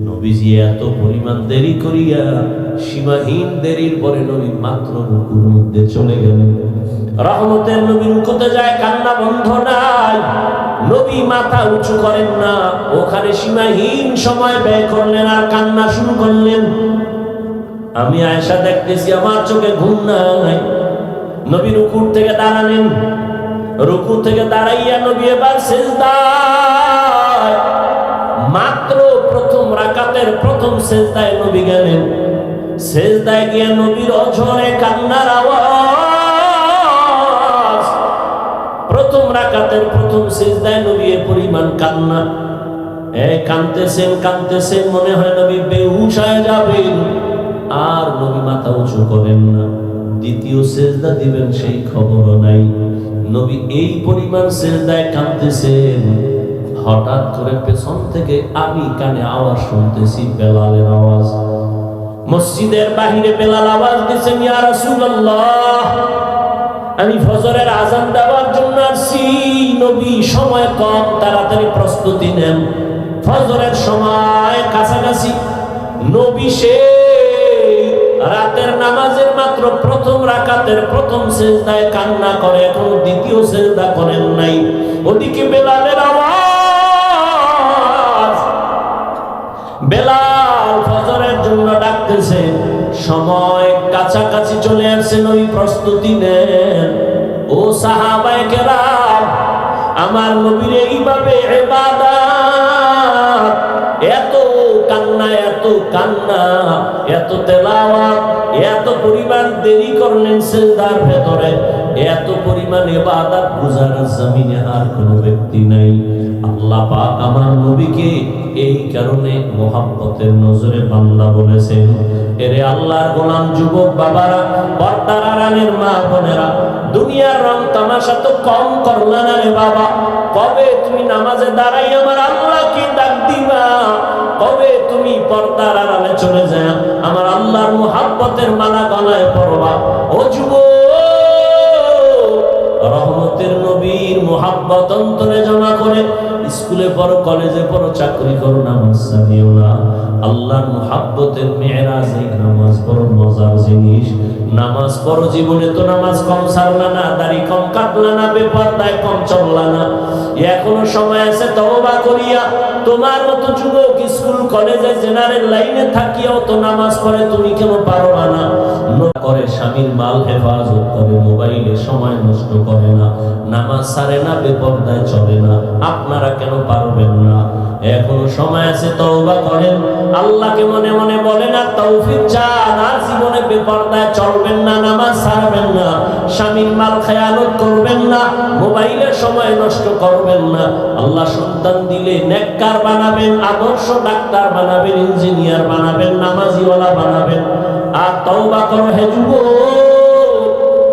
নবীজি এত পরিমাণ দেরি করিয়া সীমাহীন দেরির পরে নবী মাত্র রুকুর মধ্যে চলে গেলেন। রহমতের নবী রুকুতে যায়, কান্না বন্ধ নাই। নবী মাথা উঁচু করেন না, ওখানে সীমাহীন সময় ব্যয় করলেন আর কান্না শুরু করলেন। আমি আয়েশা দেখতেছি, আমার চোখে ঘুম নাই। নবী রুকুর থেকে দাঁড়ালেন, রুকু থেকে দাঁড়াইয়া নবী এবার সিজদায়, মাত্র প্রথম রাকাতের প্রথম সিজদায় নবী গেলেন। সিজদায় গিয়ে নবীর অঝরে কান্নার আওয়াজ। প্রথম রাকাতের প্রথম সিজদায় নবী এ পরিমাণ কান্না, কাঁদতেছেন কাঁদতেছেন, মনে হয় নবী বেহুশ হয়ে যাবেন। আর নবী মাথা উঁচু করেন না। দ্বিতীয় সিজদা দিবেন সেই খবরও নাই। নবী এই পরিমাণ সিজদায় কাঁদতেছেন, হঠাৎ করে পেছন থেকে আমি কানে আওয়াজ শুনতেছি, বেলালের আওয়াজ। মসজিদের বাহিরে বেলাল আওয়াজ দিয়েছেন, ইয়া রাসূলুল্লাহ, আমি ফজরের আযান দেওয়ার জন্য আসছি। নবী সময় কম, তাড়াতাড়ি প্রস্তুতি নেন। ফজরের সময় কাছাকাছি নবী সে রাতের নামাজের মাত্র প্রথম রাকাতের প্রথম সিজদায় কান্না করে, এখনো দ্বিতীয় সিজদা করেন নাই। ওদিকে বেলালের আওয়াজ, বেলাল ফজরের জন্য ডাকতেছে, সময় কাছাকাছি চলে আসছে, নবী প্রস্তুতি নেন। ও সাহাবায়ে কেরাম, আমার নবীর এইভাবে ইবাদত, এত কান্না, এত কান্না, এত তেলাওয়াত, এত পরিমাণ দেরি করলেন সিজদার ভেতরে, এত পরিমাণ ইবাদত বুঝার জমিনে আর কোনো ব্যক্তি নাই। আল্লাহ পাক আমার নবীকে এই কারণে মোহাব্বতের নজরে বান্দা বলেছেন। এরে আল্লাহর গোলাম যুবক বাবারা, পর্দার আড়ালের মা বোনেরা, দুনিয়ার রং তামাশা তো কম করলা না রে বাবা। কবে তুমি নামাজে দাঁড়াই আমার আল্লাহকে ডাক দিবা? কবে তুমি পর্দার আড়ালে চলে যায় আমার আল্লাহর মোহাব্বতের মালা গলায় পরবা? ও যুবক, রহমতের নবীর মোহাব্বত অন্তরে জমা করে স্কুলে পড়ো, কলেজে পড়ো, চাকরি করো, নামাজ ছাড়িও না। আল্লাহর মোহাব্বতের মেরাজে নামাজ পড়ো, মজার জিনিস। নামাজ পড়ো, জীবনে তো নামাজ কম ছাড়লা না, দাড়ি কম কাটলা না, বেপরদায় কম চললা না। এখনো সময় আছে তওবা করিয়া। তোমার মতো যুবক স্কুল কলেজে জেনারেল লাইনে থাকিয়াও তো নামাজ পড়ে, তুমি কেন পারবা না? করে স্বামীর মাল হেফাজত করে, মোবাইলে সময় নষ্ট করে না, নামাজ ছাড়ে না, বেপরদায় চলে না। আপনারা কেন পারবেন না? এখনো সময় আছে, তওবা করেন। আল্লাহকে মনে মনে বলেন আর তৌফিক চান, আর জীবনে বেপরদায় চলবেন না, নামাজ ছাড়বেন না, স্বামীর মাল খেয়ানত করবেন না, মোবাইলের সময় নষ্ট করবেন না। আল্লাহ সন্তান দিলে নেককার বানাবেন, আদর্শ ডাক্তার বানাবেন, ইঞ্জিনিয়ার বানাবেন, নামাজিওয়ালা বানাবেন। আর তওবা করো হে যুবক,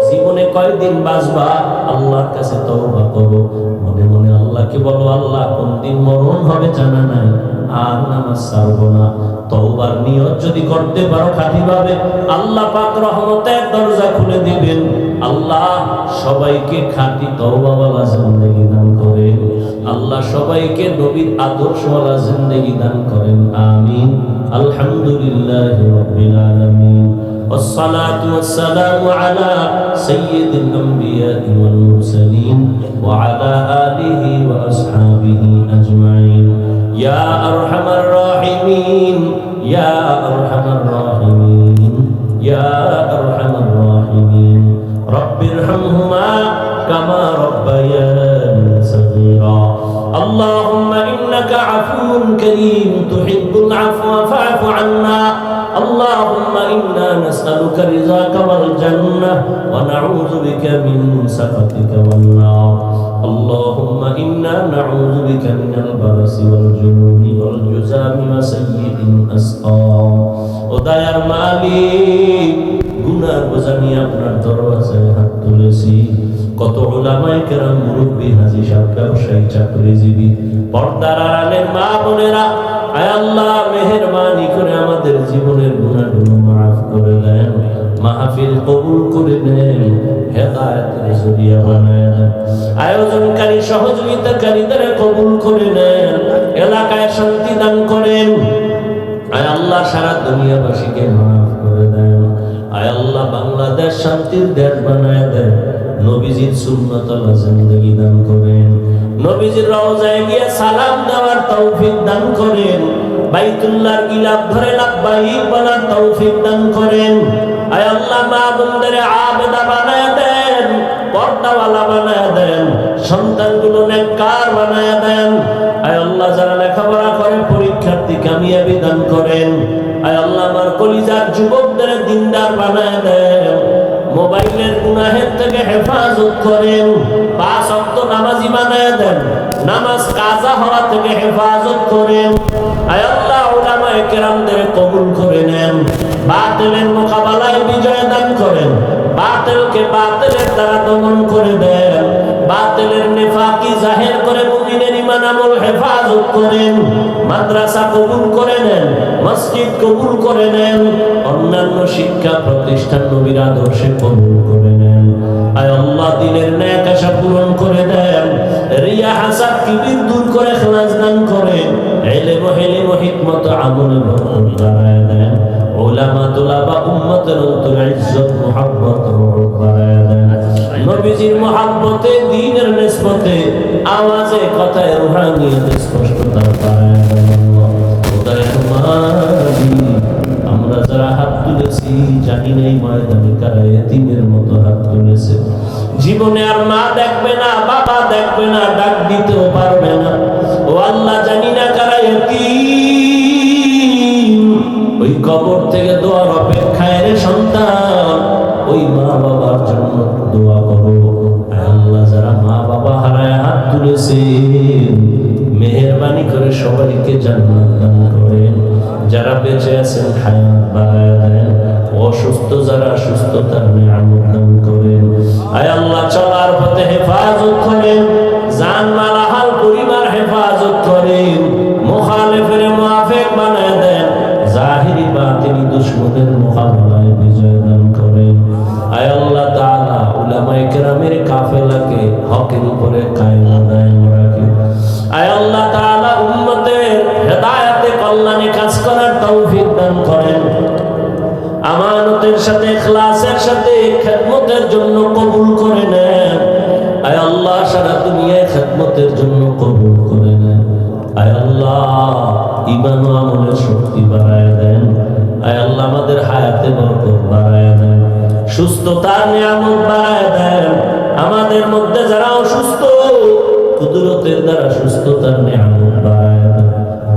জীবনে কয়দিন বাঁচবা? আল্লাহর কাছে তওবা করো, মনে মনে আল্লাহকে বলো, আল্লাহ কোন দিন মরণ হবে জানা নাই, আর নামাজ ছাড়বো না। তওবার নিয়ত যদি করতে পারো খাঁটিভাবে, আল্লাহ পাক রহমতের দরজা খুলে দিবেন। আল্লাহ সবাইকে খাঁটি তওবাওয়ালা জিন্দেগি দান করেন। আল্লাহ সবাইকে নবীর আদর্শওয়ালা জিন্দেগি দান করেন। আমিন। আলহামদুলিল্লাহি রাব্বিল আলামিন। والصلاة والسلام على سيد الأنبياء والمرسلين وعلى آله وأصحابه أجمعين. يا أرحم الراحمين، يا أرحم الراحمين، يا أرحم الراحمين. رب ارحمهما كما ربياني صغيرا. اللهم إنك عفو كريم تحب العفو فاعف عنا. اللهم إنا نسألك رضاك والجنة ونعوذ بك من سخطك والنار. اللهم إنا نعوذ بك من البرص والجنون والجذام وسيء الأسقام. ওদায়ার মালিক, গুনার বোঝা নিয়ে আপনার দরওয়াজায় হাত তুলেছি। কত উলামায়ে কেরাম, মুরব্বী, হাজী সাহেব, ব্যবসায়ী, চাকরিজীবী, পর্দার আড়ালের মা বোনেরা, আয় আল্লাহ মেহেরবানি করে আমাদের জীবনের গুনাহগুলো মাফ করে দেন, মাহফিল কবুল করে নেন, হেদায়েতের জরিয়া বানায় দেন। আয়োজনকারী সহযোগিতাকারীদের কবুল করে নেন, এলাকায় শান্তি দান করেন। আয় আল্লাহ সারা দুনিয়াবাসীকে মাফ করে দেন। আয় আল্লাহ বাংলাদেশ শান্তির দেশ বানায় দেন। নবীজির সুন্নতওয়ালা জিন্দেগি দান করেন। নবীজির রওজায় গিয়ে সালাম দেওয়ার তৌফিক দান করেন। বাইতুল্লাহর গিলাফ ধরে লাব্বাইক বলার তৌফিক দান করেন। আয় আল্লাহ মা বোনদের আবেদা বানায় দেন, পর্দাওয়ালা বানায় দেন, সন্তানগুলো নেককার বানায় দেন। আয় আল্লাহ যারা লেখাপড়া করে পরীক্ষার্থী কামিয়াবি দান করেন। আয় আল্লাহ আমার কলিজার যুবকদের দিনদার বানায় দেন, মোবাইলের গুনাহের থেকে হেফাজত করেন, 5 ওয়াক্ত নামাজি বানায় দেন, নামাজ কাজা হওয়া থেকে হেফাজত করেন। আয় আল্লাহ উলামায়ে কেরামদের কবুল করে নেন, বাতিলের মোকাবেলায় বিজয় দান করেন, বাতিলকে বাতিলের দ্বারা দমন করে দেন, বাতিলের নিফাকি জাহির করে মুমিনের ঈমান আমল হেফাজত করেন। মাদ্রাসা কবুল করে নেন, মসজিদ কবুল করে নেন, অন্যান্য শিক্ষা প্রতিষ্ঠান নবীর আদর্শে কবুল করে নেন। আয় আল্লাহ দিনের ন্যাক আশা পূরণ করে দেন, রিয়া হাসাদ কিবির দূর করে ইখলাস দান করেন, আমলে বরকত বাড়ায় দেন। উলামা তুলাবা উম্মতের অন্তরে ইজ্জত মুহাব্বত বাড়ায় দেন। নবীজির মুহাব্বতে দ্বীনের নিসবতে আওয়াজে কথায় রুহানিয়ত স্পষ্টতা বাড়ায় দেন। খোদায়ে মালিক, আমরা যারা হাত তুলেছি জানি না এই ময়দানে কারা এতিমের মতো হাত তুলেছে। জীবনে আর মা দেখবে না, বাবা দেখবে না, ডাক দিতেও পারবে না। ও আল্লাহ, জানি না কারা এতিম, ওই কবর থেকে দোয়ার অপেক্ষায় রে সন্তান, ওই মা বাবার জন্য দোয়া করো। আল্লাহ, যারা মা বাবা হারায় হাত তুলেছে মেহেরবানি করে সবাইকে জান্নাত দান করেন। যারা বেঁচে আছেন হায়াত বাড়ায় দেন। অসুস্থ যারা সুস্থতার নিয়ামত দান করেন। আয় আল্লাহ, চলার পথে হেফাজত করেন, জান মাল আহাল পরিবার হেফাজত করেন। মুখালিফের মুআফিক বানায় দেন। জাহিরি বাতিনি দুশমনের মোকাবেলায় বিজয় দান করেন। আয় আল্লাহ তাআলা, উলামায়ে কেরামের কাফেলাকে হকের উপরে কায়েম দায়েম রাখেন। আয় আল্লাহ তাআলা, উম্মতের হেদায়েতে কল্যাণে কাজ করার তৌফিক দান করেন। আমানতের সাথে ইখলাসের সাথে খেদমতের জন্য কবুল করে নেন। আয় আল্লাহ, সারা দুনিয়ায় খেদমতের জন্য কবুল করে নেন। আয় আল্লাহ, ঈমান ও আমলের শক্তি বাড়ায় দেন। আয় আল্লাহ, আমাদের হায়াতে বরকত বাড়ায় দেন, সুস্থতার নিয়ামত বাড়ায় দেন। আমাদের মধ্যে যারা অসুস্থ, কুদরতের দ্বারা সুস্থতার নিয়ামত বাড়ায় দেন।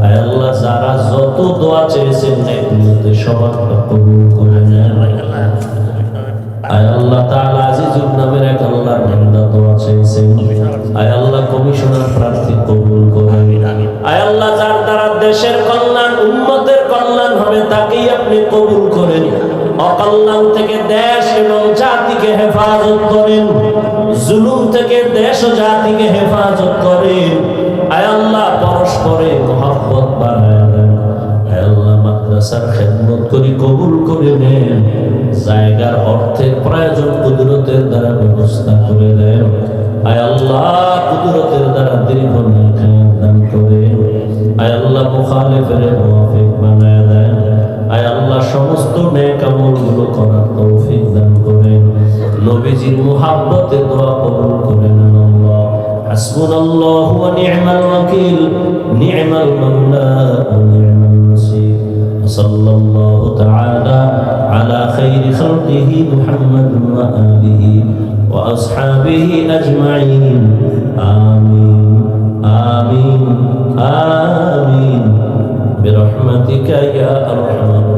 আয় আল্লাহ, যারা যত দোয়া চেয়েছেন নেকনিয়তে সবারটা কবুল করে নেন। আয় আল্লাহ তাআলা, আজিজুর নামের এক আল্লাহর বান্দা দোয়া চেয়েছেন। আয় আল্লাহ, কমিশনার প্রার্থী কবুল করেন। আয় আল্লাহ, যার দ্বারা দেশের কল্যাণ উম্মতের কল্যাণ হবে তাকেই আপনি কবুল করেন। অকল্যাণ থেকে দেশ এবং জাতিকে হেফাজত করেন। জুলুম থেকে দেশ ও জাতিকে হেফাজত করেন। আয় আল্লাহ, পরস্পরে মহব্বত বাড়ায় দেন। আয় আল্লাহ, মাদ্রাসার খেদমত করি কবুল করে নেন। জায়গার অর্থের প্রয়োজন কুদরতের দ্বারা ব্যবস্থা করে দেন। আয় আল্লাহ, কুদরতের দ্বারা দীর্ঘ নেক দান করেন। আয় আল্লাহ, মুখালিফের মুআফিক বানায় দেন। আয় আল্লাহ, সমস্ত নেক আমলগুলো করার তৌফিক দান করেন। নবীজির মুহাব্বতে দোয়া কবুল করেন। আল্লাহ, হাসবুনাল্লাহু ওয়া নি'মাল ওয়াকিল, নি'মাল মাওলা ওয়া নি'মান নাসির। সাল্লাল্লাহু তাআলা আলা খাইরি খালকিহি মুহাম্মাদ ওয়া আলিহি ওয়া আসহাবিহি আজমাইন। আমিন আমিন আমিন বিরহমাতিকা ইয়া আরহামার